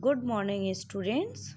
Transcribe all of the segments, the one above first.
Good morning, students.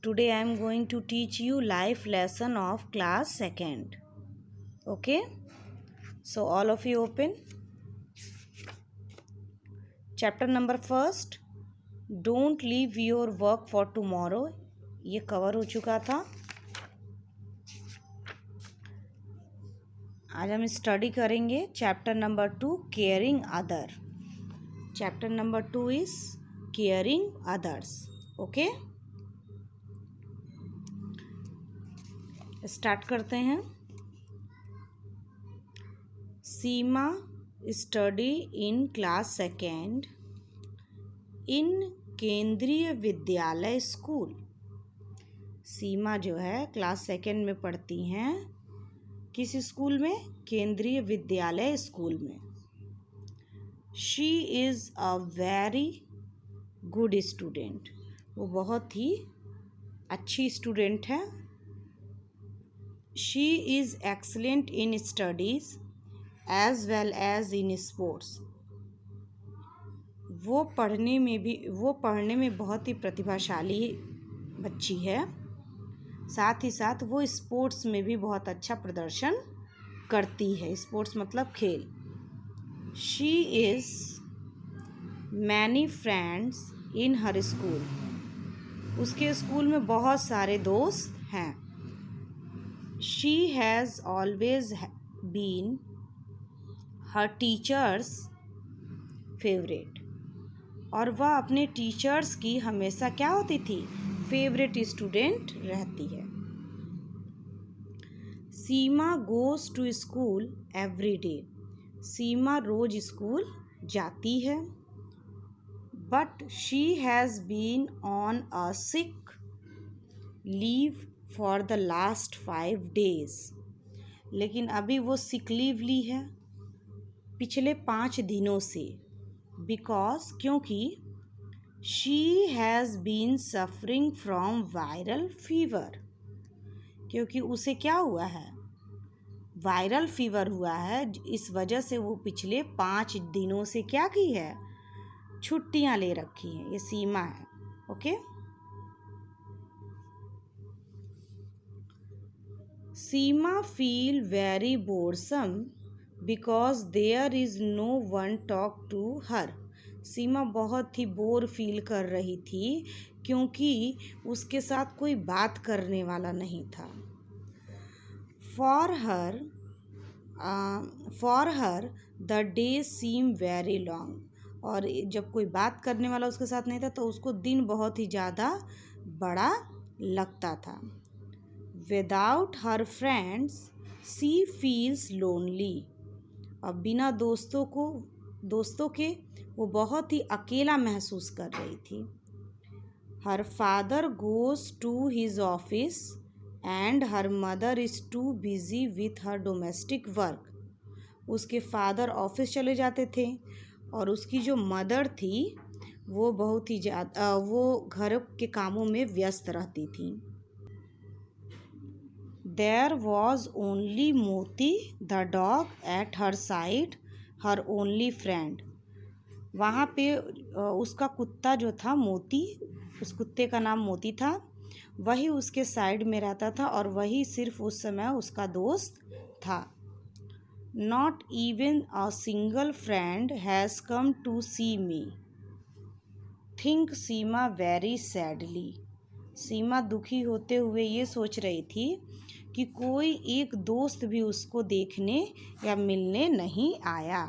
Today I am going to teach you life lesson of class 2nd. Okay? So all of you open. Chapter number 1st. Don't leave your work for tomorrow. ये cover हो चुका था. आज हम study करेंगे chapter number 2 caring other. Chapter number 2 is caring others. Okay, start करते हैं. सीमा study in class 2nd इन केंद्रीय विद्यालय स्कूल. सीमा जो है क्लास 2nd में पढ़ती हैं. किस स्कूल में? केंद्रीय विद्यालय स्कूल में. She is a very good student. वो बहुत ही अच्छी स्टूडेंट है. She is excellent in studies as well as in sports. वो पढ़ने में बहुत ही प्रतिभाशाली बच्ची है. साथ ही साथ वो स्पोर्ट्स में भी बहुत अच्छा प्रदर्शन करती है. स्पोर्ट्स मतलब खेल. She is many friends in her school. उसके स्कूल में बहुत सारे दोस्त हैं. She has always been her teacher's favourite. और वह अपने टीचर्स की हमेशा क्या होती थी? फेवरेट स्टूडेंट रहती है. Seema goes to school every day. Seema रोज स्कूल जाती है. But she has been on a sick leave for the last 5 days. लेकिन अभी वो सिक लीव ली है पिछले 5 दिनों से. बिकॉज क्योंकि she has been suffering from viral fever. क्योंकि उसे क्या हुआ है? वायरल फीवर हुआ है. इस वजह से वो पिछले 5 दिनों से क्या की है? छुट्टियां ले रखी हैं. ये सीमा है. Okay. Seema feel very boresome because there is no one talk to her. Seema बहुत ही बोर फील कर रही थी क्योंकि उसके साथ कोई बात करने वाला नहीं था. For her the day seem very long. और जब कोई बात करने वाला उसके साथ नहीं था तो उसको दिन बहुत ही ज़्यादा बड़ा लगता था. विदाउट हर फ्रेंड्स सी फील्स लोनली. अब बिना दोस्तों के वो बहुत ही अकेला महसूस कर रही थी. Her father goes to his office and her mother is too busy with her domestic work. उसके फादर ऑफिस चले जाते थे और उसकी जो मदर थी वो बहुत ही ज़्यादा वो घर के कामों में व्यस्त रहती थी. There was only मोती the dog at her side, her only friend. वहाँ पे उसका कुत्ता जो था मोती, उस कुत्ते का नाम मोती था. वही उसके साइड में रहता था और वही सिर्फ उस समय उसका दोस्त था. Not even a single friend has come to see me. Think Seema very sadly. सीमा दुखी होते हुए ये सोच रही थी कि कोई एक दोस्त भी उसको देखने या मिलने नहीं आया.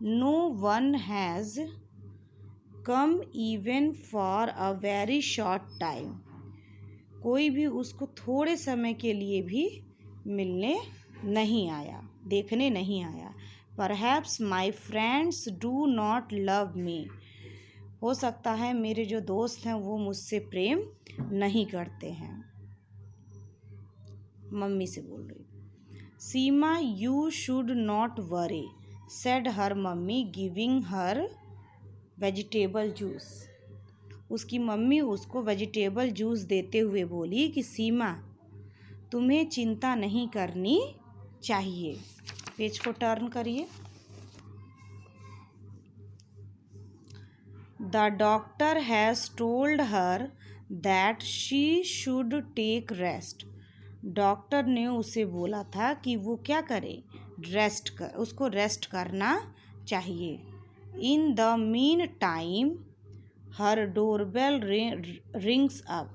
No one has come even for a very short time. कोई भी उसको थोड़े समय के लिए भी मिलने नहीं आया, देखने नहीं आया. Perhaps my friends do not love me. हो सकता है मेरे जो दोस्त हैं वो मुझसे प्रेम नहीं करते हैं. मम्मी से बोल रही. Seema you should not worry said her mummy giving her vegetable juice. उसकी मम्मी उसको वेजिटेबल जूस देते हुए बोली कि सीमा तुम्हें चिंता नहीं करनी चाहिए. पेज को टर्न करिए. The doctor has told her that she should take rest. Doctor ने उसे बोला था कि वो क्या करे, उसको रेस्ट करना चाहिए। In the mean time her doorbell rings up.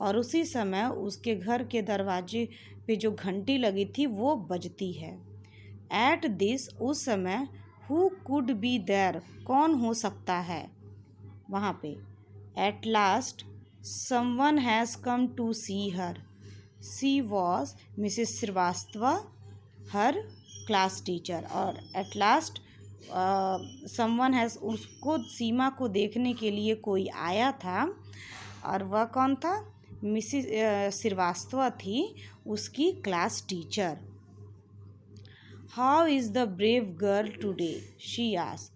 और उसी समय उसके घर के दरवाजे पे जो घंटी लगी थी वो बजती है। एट दिस, उस समय, हु कुड बी देयर, कौन हो सकता है वहाँ पे। At last someone has come to see her. She was Mrs Shrivastava, her class teacher. और एट लास्ट समवन हैज़, उसको, सीमा को देखने के लिए कोई आया था। और वह कौन था? मिसेस श्रीवास्तव थी, उसकी class teacher. How is the brave girl today, she asked.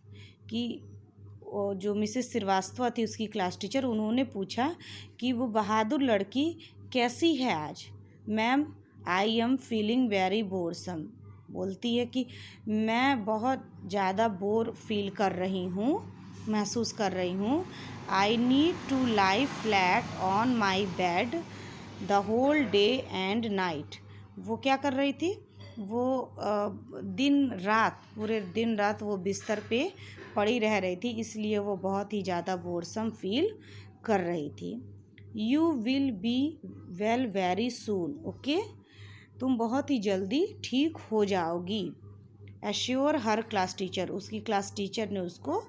कि जो मिसेस श्रीवास्तव थी, उसकी क्लास टीचर, उन्होंने पूछा कि वो बहादुर लड़की कैसी है आज। Ma'am, I am feeling very boresome. बोलती है कि मैं बहुत ज़्यादा बोर फील कर रही हूँ, महसूस कर रही हूँ। I need to lie flat on my bed the whole day and night. वो क्या कर रही थी? वो पूरे दिन रात वो बिस्तर पे पड़ी रह रही थी, इसलिए वो बहुत ही ज़्यादा बोरसम फील कर रही थी। You will be well very soon, okay. तुम बहुत ही जल्दी ठीक हो जाओगी। एश्योर हर क्लास टीचर, उसकी क्लास टीचर ने उसको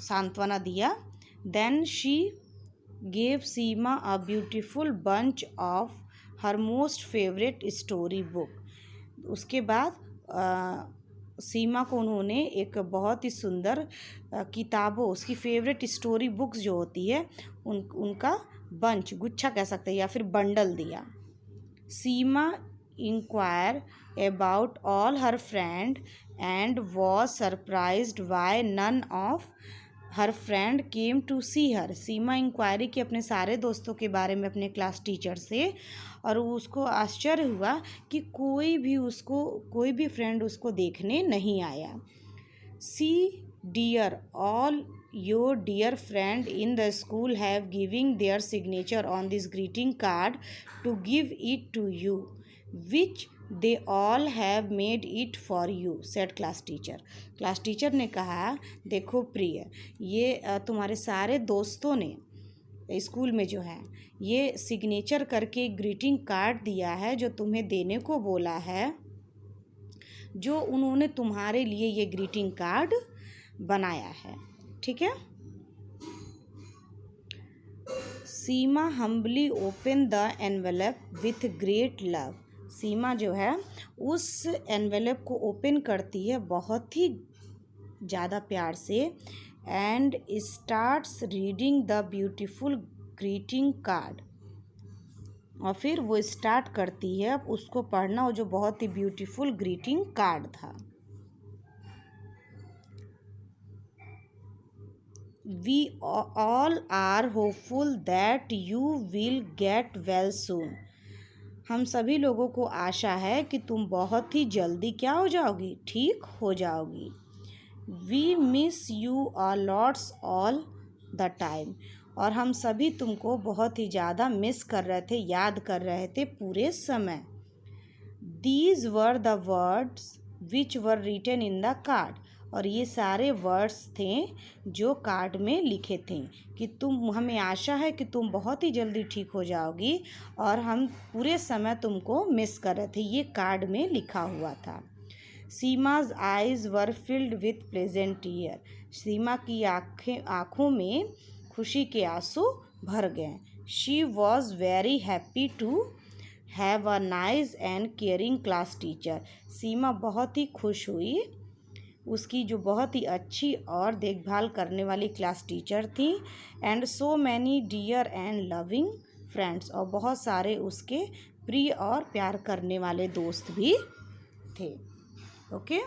सांत्वना दिया। Then she gave Seema a beautiful bunch of her most favourite story book. उसके बाद सीमा को उन्होंने एक बहुत ही सुंदर किताबों, उसकी फेवरेट स्टोरी बुक्स जो होती है उनका बंच, गुच्छा कह सकते हैं, या फिर बंडल दिया। Seema inquire about all her friend and was surprised why none of her friend came to see her. Seema inquiry की अपने सारे दोस्तों के बारे में अपने क्लास टीचर से, और उसको आश्चर्य हुआ कि कोई भी फ्रेंड उसको देखने नहीं आया। See dear, all your dear friend in the school have giving their signature on this greeting card to give it to you, which they all have made it for you, said class teacher. Class teacher ने कहा, देखो प्रिय, ये तुम्हारे सारे दोस्तों ने school में जो है ये सिग्नेचर करके ग्रीटिंग कार्ड दिया है, जो तुम्हें देने को बोला है, जो उन्होंने तुम्हारे लिए ये ग्रीटिंग कार्ड बनाया है, ठीक है। Seema humbly open the envelope with great love. Seema जो है उस एनवेलप को ओपन करती है बहुत ही ज़्यादा प्यार से, and starts reading the beautiful greeting card. और फिर वो स्टार्ट करती है उसको पढ़ना, वो जो बहुत ही ब्यूटीफुल ग्रीटिंग कार्ड था। We all are hopeful that you will get well soon. हम सभी लोगों को आशा है कि तुम बहुत ही जल्दी क्या हो जाओगी, ठीक हो जाओगी। We miss you a lots all the time. और हम सभी तुमको बहुत ही ज़्यादा मिस कर रहे थे, याद कर रहे थे पूरे समय। These were the words which were written in the card. और ये सारे वर्ड्स थे जो कार्ड में लिखे थे कि हमें आशा है कि तुम बहुत ही जल्दी ठीक हो जाओगी, और हम पूरे समय तुमको मिस कर रहे थे, ये कार्ड में लिखा हुआ था। Seema's eyes were filled with pleasant tear. Seema की आँखों में खुशी के आंसू भर गए। She was very happy to have a nice and caring class teacher. Seema बहुत ही खुश हुई, उसकी जो बहुत ही अच्छी और देखभाल करने वाली क्लास टीचर थी। And so many dear and loving friends, और बहुत सारे उसके प्रिय और प्यार करने वाले दोस्त भी थे। ओके,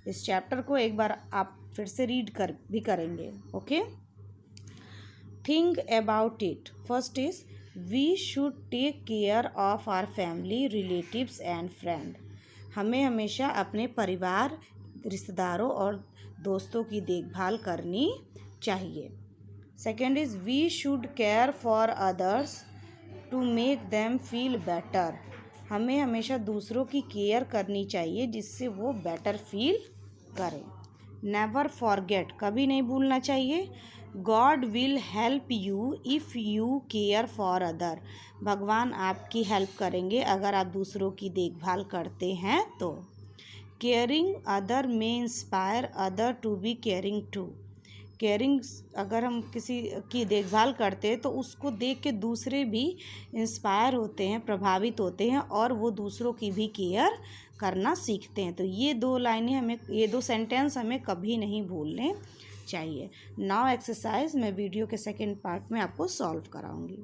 इस चैप्टर को एक बार आप फिर से रीड भी करेंगे। Okay, think about it. First is, we should take care of our family, relatives and friend. हमें हमेशा अपने परिवार, रिश्तेदारों और दोस्तों की देखभाल करनी चाहिए। Second is we should care for others to make them feel better. हमें हमेशा दूसरों की केयर करनी चाहिए जिससे वो बेटर फील करें। नेवर फॉरगेट, कभी नहीं भूलना चाहिए। God will help you if you care for other. भगवान आपकी हेल्प करेंगे अगर आप दूसरों की देखभाल करते हैं तो। Caring other may inspire other to be caring too. Caring, अगर हम किसी की देखभाल करते हैं तो उसको देख के दूसरे भी इंस्पायर होते हैं, प्रभावित होते हैं और वो दूसरों की भी केयर करना सीखते हैं। तो ये 2 लाइनें हमें, ये 2 सेंटेंस हमें कभी नहीं भूलने चाहिए। नाउ एक्सरसाइज मैं वीडियो के सेकेंड पार्ट में आपको सॉल्व कराऊंगी।